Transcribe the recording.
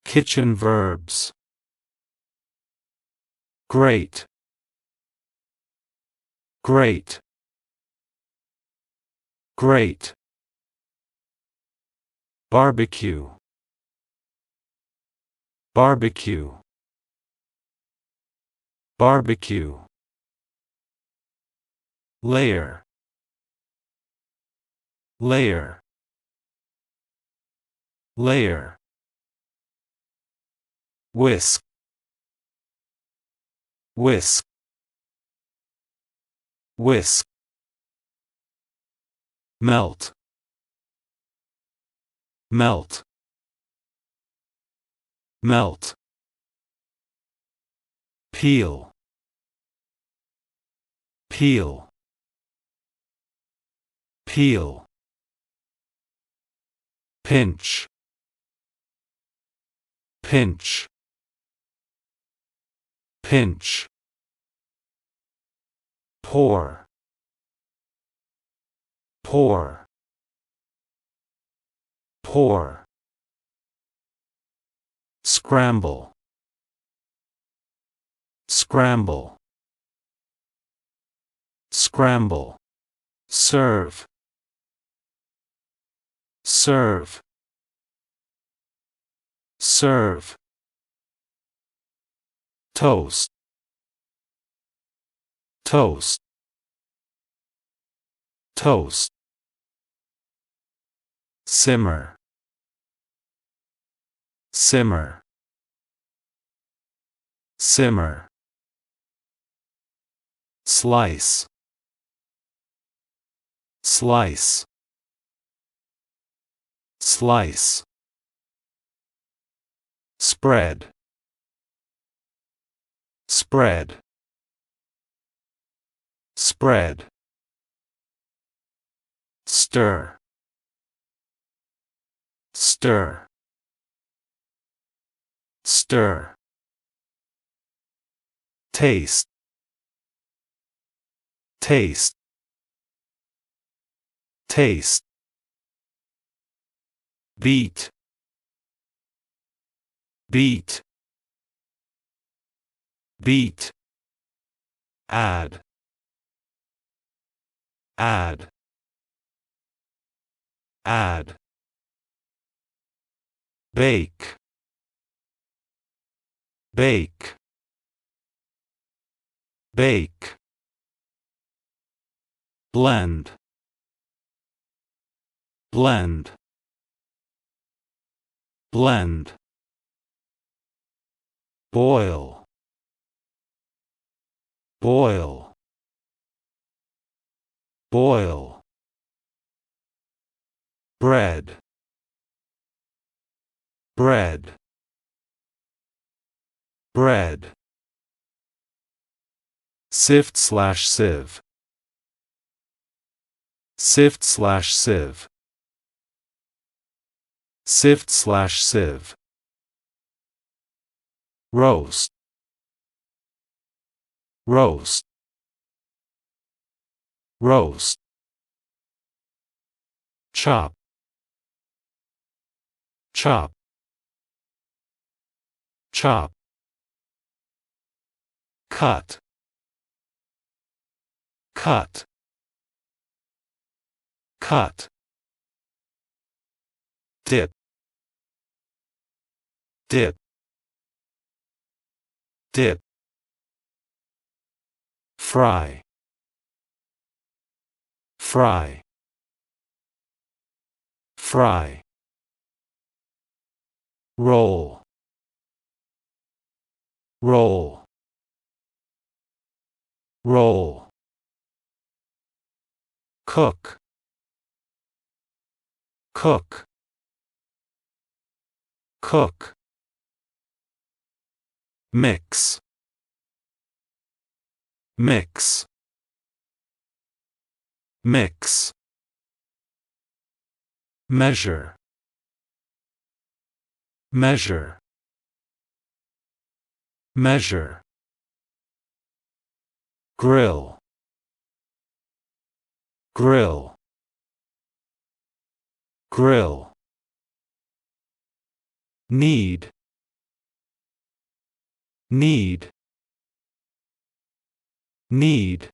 Kitchen verbs. Great. Great. Great. Barbecue. Barbecue. Barbecue. Layer. Layer. Layer. Whisk. Whisk. Whisk. Melt. Melt. Melt. Peel. Peel. Peel. Pinch. Pinch. Pinch. Pour. Pour. Pour. Scramble. Scramble. Scramble. Serve. Serve. Serve. Toast. Toast. Toast. Simmer. Simmer. Simmer. Slice. Slice. Slice. Spread. Spread. Spread. Stir. Stir. Stir. Taste. Taste. Taste. Beat. Beat. Beat. Add. Add. Add. Bake. Bake. Bake. Blend. Blend. Blend. Boil. Boil. Boil. Bread. Bread. Bread. Sift/sieve. Sift/sieve. Sift/sieve. Roast. Roast. Roast. Chop. Chop. Chop. Cut. Cut. Cut. Dip. Dip. Dip. Fry. Fry. Fry. Roll. Roll. Roll. Cook. Cook. Cook. Mix. Mix. Mix. Measure. Measure. Measure. Grill. Grill. Grill. Need. need, need.